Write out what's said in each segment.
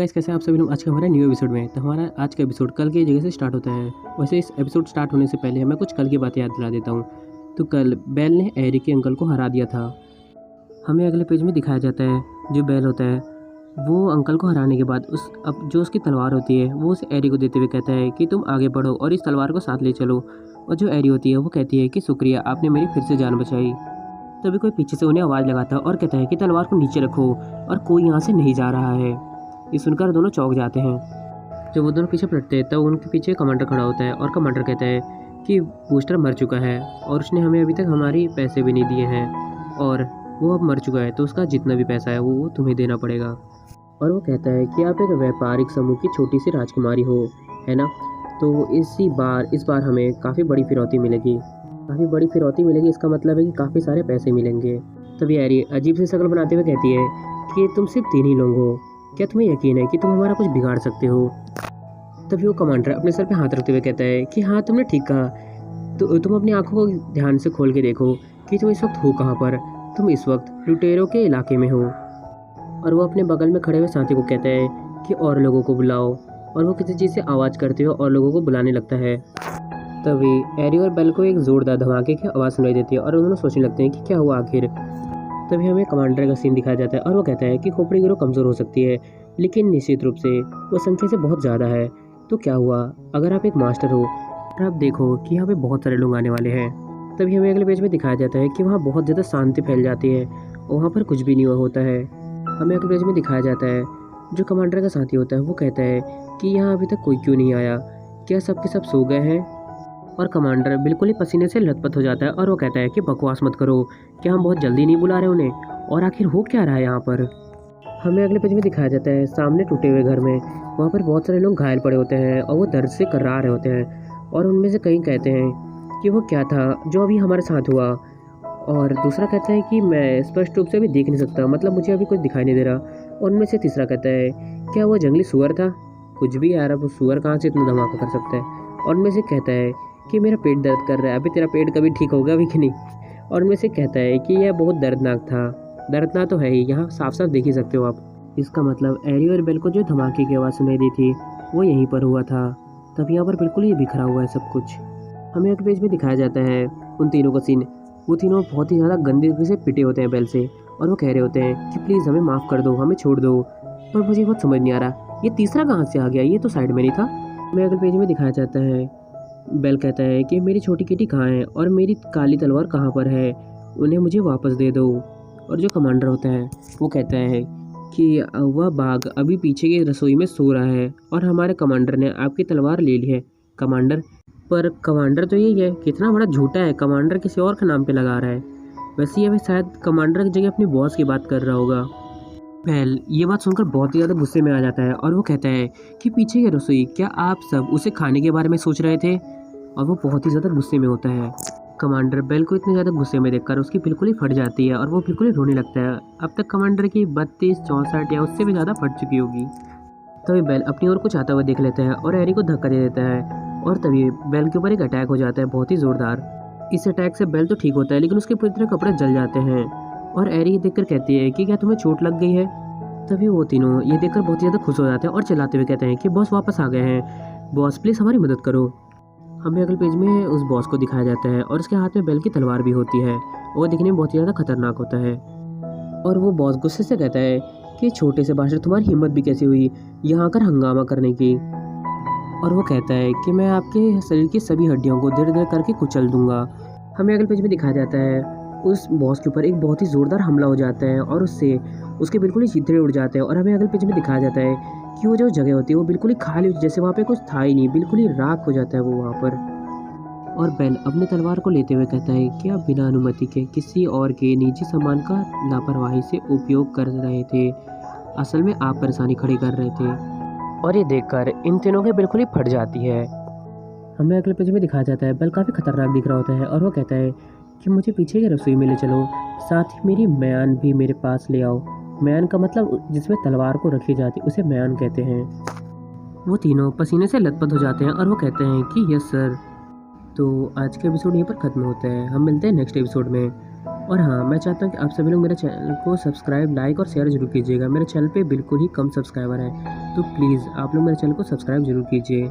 Guys, कैसे हैं आप सभी लोग। आज के हमारे न्यू एपिसोड में तो हमारा आज का एपिसोड कल की जगह से स्टार्ट होता है। वैसे इस एपिसोड स्टार्ट होने से पहले मैं कुछ कल की बातें याद दिला देता हूँ। तो कल बेल ने एरिक के अंकल को हरा दिया था। हमें अगले पेज में दिखाया जाता है जो बेल होता है वो अंकल को हराने के बाद जो उसकी तलवार होती है वो उस एरी को देते हुए कहता है कि तुम आगे बढ़ो और इस तलवार को साथ ले चलो। और जो एरी होती है वो कहती है कि शुक्रिया, आपने मेरी फिर से जान बचाई। तभी कोई पीछे से उन्हें आवाज़ लगाता है और कहता है कि तलवार को नीचे रखो और कोई यहाँ से नहीं जा रहा है। ये सुनकर दोनों चौंक जाते हैं। जब वो दोनों पीछे पलटते हैं तब उनके पीछे कमांडर खड़ा होता है और कमांडर कहता है कि बूस्टर मर चुका है और उसने हमें अभी तक हमारी पैसे भी नहीं दिए हैं और वो अब मर चुका है, तो उसका जितना भी पैसा है वो तुम्हें देना पड़ेगा। और वो कहता है कि आप एक व्यापारिक समूह की छोटी सी राजकुमारी हो, है ना, तो इस बार हमें काफ़ी बड़ी फिरौती मिलेगी। इसका मतलब है कि काफ़ी सारे पैसे मिलेंगे। तभी एरी अजीब सी शक्ल बनाते हुए कहती है कि तुम सिर्फ 3 ही लोग हो, क्या तुम्हें यकीन है कि तुम हमारा कुछ बिगाड़ सकते हो। तभी वो कमांडर अपने सर पे हाथ रखते हुए कहता है कि हाँ, तुमने ठीक कहा। तो तुम अपनी आंखों को ध्यान से खोल के देखो कि तुम इस वक्त हो कहाँ पर। तुम इस वक्त लुटेरों के इलाके में हो। और वो अपने बगल में खड़े हुए साथी को कहता है कि और लोगों को बुलाओ, और वो किसी चीज़ से आवाज़ करते हुए और लोगों को बुलाने लगता है। तभी एरी और बेल को एक ज़ोरदार धमाके की आवाज़ सुनाई देती है और उन्होंने सोचने लगते हैं कि क्या हुआ आखिर। तभी हमें कमांडर का सीन दिखाया जाता है और वो कहता है कि खोपड़ी गिरोह कमज़ोर हो सकती है, लेकिन निश्चित रूप से वो संख्या से बहुत ज़्यादा है। तो क्या हुआ अगर आप एक मास्टर हो और आप देखो कि यहाँ पे बहुत सारे लोग आने वाले हैं। तभी हमें अगले पेज में दिखाया जाता है कि वहाँ बहुत ज़्यादा शांति फैल जाती है और वहाँ पर कुछ भी नहीं होता है। हमें अगले पेज में दिखाया जाता है जो कमांडर का साथी होता है वो कहता है कि यहाँ अभी तक कोई क्यों नहीं आया, क्या सब के सब सो गए हैं। और कमांडर बिल्कुल ही पसीने से लथपथ हो जाता है और वो कहता है कि बकवास मत करो, क्या हम बहुत जल्दी नहीं बुला रहे उन्हें, और आखिर हो क्या रहा है यहाँ पर। हमें अगले पेज में दिखाया जाता है सामने टूटे हुए घर में वहाँ पर बहुत सारे लोग घायल पड़े होते हैं और वो दर्द से कर्रा रहे होते हैं। और उनमें से कई कहते हैं कि वो क्या था जो अभी हमारे साथ हुआ, और दूसरा कहता है कि मैं स्पष्ट रूप से अभी देख नहीं सकता, मतलब मुझे अभी कुछ दिखाई नहीं दे रहा। और उनमें से तीसरा कहता है क्या वो जंगली सुअर था, कुछ भी यार, अब वो सुअर कहाँ से इतना धमाका कर सकता है। और उनमें से कहता है कि मेरा पेट दर्द कर रहा है, अभी तेरा पेट कभी ठीक होगा भी कि नहीं। और उनमें से कहता है कि यह बहुत दर्दनाक था। दर्दनाक तो है ही, यहाँ साफ साफ देख ही सकते हो आप। इसका मतलब एरी और बेल को जो धमाके की आवाज़ सुनाई दी थी वो यहीं पर हुआ था। तब यहाँ पर बिल्कुल ही बिखरा हुआ है सब कुछ। हमें एक पेज में दिखाया जाता है उन तीनों का सीन। वो तीनों बहुत ही ज़्यादा गंदे से पिटे होते हैं बेल से और वो कह रहे होते हैं कि प्लीज़ हमें माफ़ कर दो, हमें छोड़ दो। पर मुझे बहुत समझ नहीं आ रहा ये तीसरा कहाँ से आ गया, ये तो साइड में नहीं था। हमें अगले पेज में दिखाया जाता है बेल कहता है कि मेरी छोटी किटी कहाँ है और मेरी काली तलवार कहाँ पर है, उन्हें मुझे वापस दे दो। और जो कमांडर होता है वो कहता है कि वह बाघ अभी पीछे की रसोई में सो रहा है और हमारे कमांडर ने आपकी तलवार ले ली है। कमांडर, पर कमांडर तो यही है, कितना बड़ा झूठा है, कमांडर किसी और के नाम पे लगा रहा है। वैसे ये शायद कमांडर की जगह अपनी बॉस की बात कर रहा होगा। बेल ये बात सुनकर बहुत ही ज़्यादा गुस्से में आ जाता है और वो कहता है कि पीछे की रसोई, क्या आप सब उसे खाने के बारे में सोच रहे थे। और वो बहुत ही ज़्यादा गुस्से में होता है। कमांडर बेल को इतने ज़्यादा गुस्से में देखकर उसकी बिल्कुल ही फट जाती है और वो बिल्कुल ही रोने लगता है। अब तक कमांडर की 32, 64 या उससे भी ज़्यादा फट चुकी होगी। तभी बेल अपनी ओर कुछ आता हुआ देख लेता है और एरी को धक्का दे देता है और तभी बेल के ऊपर एक अटैक हो जाता है बहुत ही ज़ोरदार। इस अटैक से बेल तो ठीक होता है लेकिन उसके पूरी तरह कपड़े जल जाते हैं और एरी देखकर कहती है कि क्या तुम्हें चोट लग गई है। तभी वो तीनों ये देखकर बहुत ज़्यादा खुश हो जाते हैं और चिल्लाते हुए कहते हैं कि बॉस वापस आ गए हैं, बॉस प्लीज़ हमारी मदद करो। हमें अगले पेज में उस बॉस को दिखाया जाता है और उसके हाथ में बेल की तलवार भी होती है और दिखने में बहुत ही ज़्यादा खतरनाक होता है। और वो बॉस गुस्से से कहता है कि छोटे से बादशाह, तुम्हारी हिम्मत भी कैसी हुई यहाँ आकर हंगामा करने की। और वो कहता है कि मैं आपके शरीर की सभी हड्डियों को धीरे धीरे करके कुचल दूंगा। हमें अगले पेज में दिखाया जाता है उस बॉस के ऊपर एक बहुत ही ज़ोरदार हमला हो जाता है और उससे उसके बिल्कुल ही चित्रे उड़ जाते हैं। और हमें अगले पेज में दिखाया जाता है कि वो जो जगह होती है वो बिल्कुल ही खाली होती है, जैसे वहाँ पे कुछ था ही नहीं, बिल्कुल ही राख हो जाता है वो वहाँ पर। और बेल अपने तलवार को लेते हुए कहता है कि आप बिना अनुमति के किसी और के निजी सामान का लापरवाही से उपयोग कर रहे थे, असल में आप परेशानी खड़ी कर रहे थे। और ये देखकर इन तीनों के बिल्कुल ही फट जाती है। हमें अगले पेज में दिखाया जाता है बेल काफ़ी खतरनाक दिख रहा होता है और वो कहता है कि मुझे पीछे की रसोई में ले चलो, साथ ही मेरी म्यान भी मेरे पास ले आओ। म्यान का मतलब जिसमें तलवार को रखी जाती उसे म्यान कहते हैं। वो तीनों पसीने से लथपथ हो जाते हैं और वो कहते हैं कि यस सर। तो आज का एपिसोड यहीं पर ख़त्म होता है, हम मिलते हैं नेक्स्ट एपिसोड में। और हाँ, मैं चाहता हूँ कि आप सभी लोग मेरे चैनल को सब्सक्राइब, लाइक और शेयर जरूर कीजिएगा। मेरे चैनल पे बिल्कुल ही कम सब्सक्राइबर हैं, तो तो प्लीज़ आप लोग मेरे चैनल को सब्सक्राइब ज़रूर कीजिए।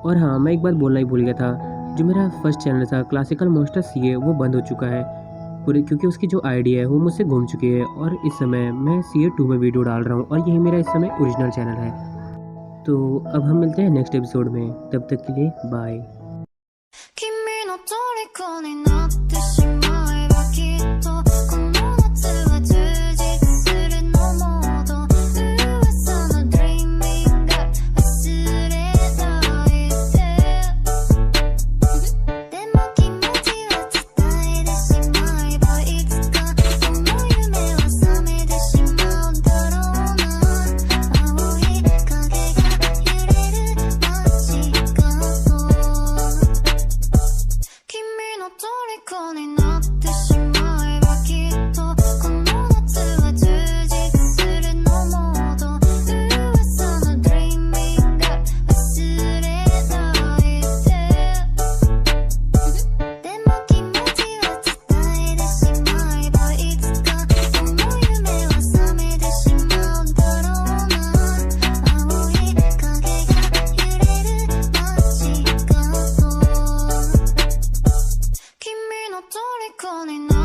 और हाँ, मैं एक बात बोलना ही भूल गया था, जो मेरा फर्स्ट चैनल था क्लासिकल मॉन्स्टर सीए वो बंद हो चुका है पूरे, क्योंकि उसकी जो आईडी है वो मुझसे घूम चुकी है और इस समय मैं सीए 2 में वीडियो डाल रहा हूँ और यही मेरा इस समय ओरिजिनल चैनल है। तो अब हम मिलते हैं नेक्स्ट एपिसोड में, तब तक के लिए बाय। 君の虜になってしまえばきっとこの夏は充実するのもっと噂の Dreaming が忘れないででも気持ちは伝えてしまえばいつかその夢は覚めてしまうだろうな青い影が揺れる街角君の虜になってしまえばきっとこの夏は充実するのもっと噂の Dreaming が忘れないでも気持ちは伝えてしまえばいつかその夢は覚めてしまうだろうな青い影が揺れる街角君の虜にな